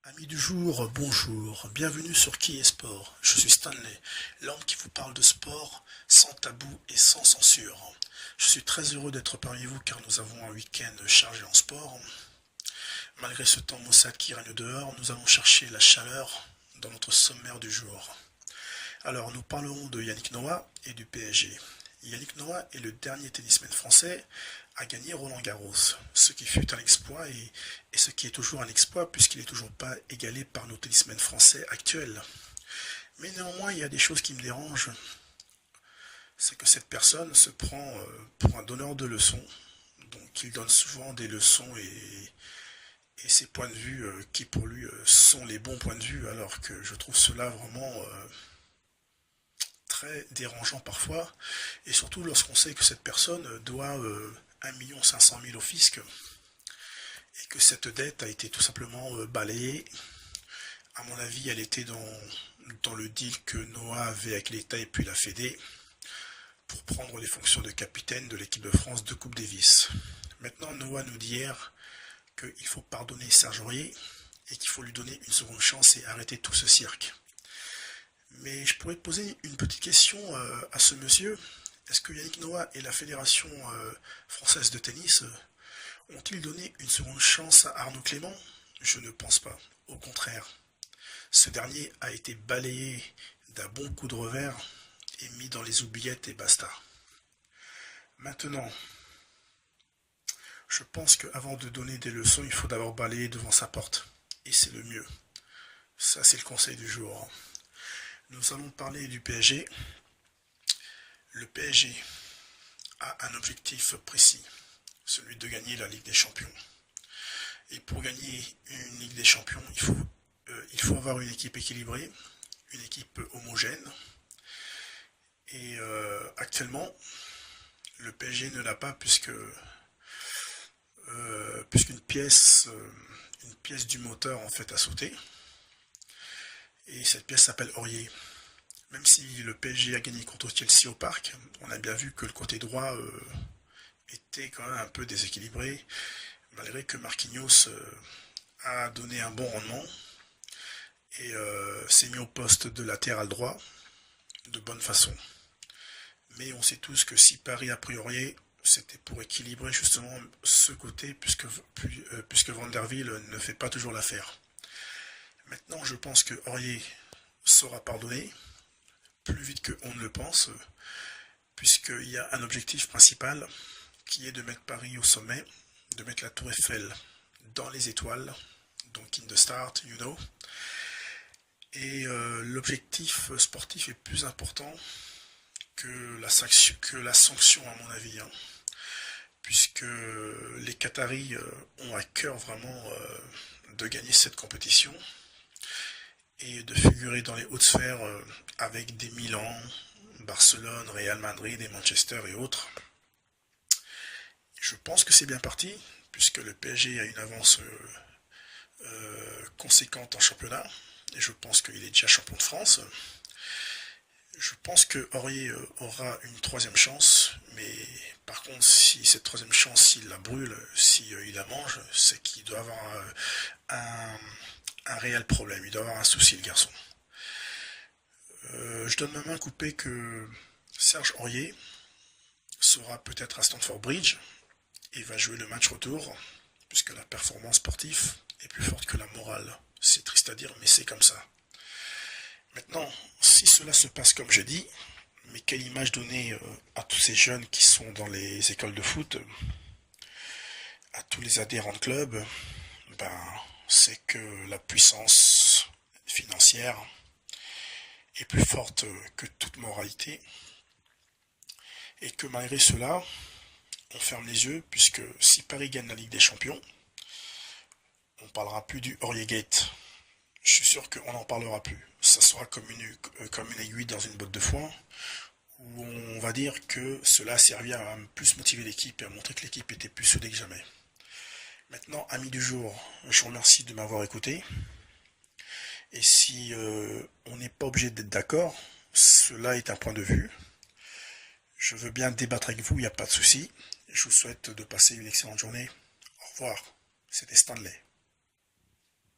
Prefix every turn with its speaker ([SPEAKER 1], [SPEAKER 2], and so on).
[SPEAKER 1] Amis du jour, bonjour, bienvenue sur Qui est Sport. Je suis Stanley, l'homme qui vous parle de sport sans tabou et sans censure. Je suis très heureux d'être parmi vous car nous avons un week-end chargé en sport. Malgré ce temps maussade qui règne dehors, nous allons chercher la chaleur dans notre sommaire du jour. Alors nous parlerons de Yannick Noah et du PSG. Yannick Noah est le dernier tennisman français à gagner Roland-Garros, ce qui fut un exploit et ce qui est toujours un exploit puisqu'il n'est toujours pas égalé par nos tennismen français actuels. Mais néanmoins, il y a des choses qui me dérangent. C'est que cette personne se prend pour un donneur de leçons. Donc il donne souvent des leçons et ses points de vue qui pour lui sont les bons points de vue, alors que je trouve cela vraiment très dérangeant parfois, et surtout lorsqu'on sait que cette personne doit 1 500 000 au fisc, et que cette dette a été tout simplement balayée. À mon avis, elle était dans le deal que Noah avait avec l'État et puis la Fédé, pour prendre les fonctions de capitaine de l'équipe de France de Coupe Davis. Maintenant, Noah nous dit hier qu'il faut pardonner Serge Aurier, et qu'il faut lui donner une seconde chance et arrêter tout ce cirque. Mais je pourrais te poser une petite question à ce monsieur. Est-ce que Yannick Noah et la Fédération française de tennis ont-ils donné une seconde chance à Arnaud Clément? Je ne pense pas. Au contraire. Ce dernier a été balayé d'un bon coup de revers et mis dans les oubliettes et basta. Maintenant, je pense qu'avant de donner des leçons, il faut d'abord balayer devant sa porte. Et c'est le mieux. Ça, c'est le conseil du jour. Nous allons parler du PSG. Le PSG a un objectif précis, celui de gagner la Ligue des Champions. Et pour gagner une Ligue des Champions, il faut avoir une équipe équilibrée, une équipe homogène. Et actuellement, le PSG ne l'a pas puisqu'une pièce du moteur en fait a sauté. Et cette pièce s'appelle Aurier. Même si le PSG a gagné contre Chelsea au parc, on a bien vu que le côté droit était quand même un peu déséquilibré, malgré que Marquinhos a donné un bon rendement et s'est mis au poste de latéral droit de bonne façon. Mais on sait tous que si Paris a pris Aurier, c'était pour équilibrer justement ce côté, puisque Van der Wiel ne fait pas toujours l'affaire. Maintenant, je pense que Aurier sera pardonné plus vite qu'on ne le pense, puisqu'il y a un objectif principal qui est de mettre Paris au sommet, de mettre la Tour Eiffel dans les étoiles, donc in the start, you know. Et l'objectif sportif est plus important que la sanction à mon avis, hein, puisque les Qataris ont à cœur vraiment de gagner cette compétition et de figurer dans les hautes sphères avec des Milan, Barcelone, Real Madrid et Manchester et autres. Je pense que c'est bien parti, puisque le PSG a une avance conséquente en championnat, et je pense qu'il est déjà champion de France. Je pense que Aurier aura une troisième chance, mais par contre, si cette troisième chance, s'il la brûle, s'il la mange, c'est qu'il doit avoir un réel problème, il doit avoir un souci, le garçon. Je donne ma main coupée que Serge Aurier sera peut-être à Stamford Bridge et va jouer le match retour, puisque la performance sportive est plus forte que la morale. C'est triste à dire, mais c'est comme ça. Maintenant, si cela se passe comme je dis, mais quelle image donner à tous ces jeunes qui sont dans les écoles de foot, à tous les adhérents de club, c'est que la puissance financière est plus forte que toute moralité, et que malgré cela, on ferme les yeux, puisque si Paris gagne la Ligue des Champions, on ne parlera plus du Aurier Gate. Je suis sûr qu'on n'en parlera plus. Ça sera comme une aiguille dans une botte de foin, où on va dire que cela a servi à plus motiver l'équipe et à montrer que l'équipe était plus soudée que jamais. Maintenant, amis du jour, je vous remercie de m'avoir écouté. Et si on n'est pas obligé d'être d'accord, cela est un point de vue. Je veux bien débattre avec vous, il n'y a pas de souci. Je vous souhaite de passer une excellente journée. Au revoir, c'était Stanley.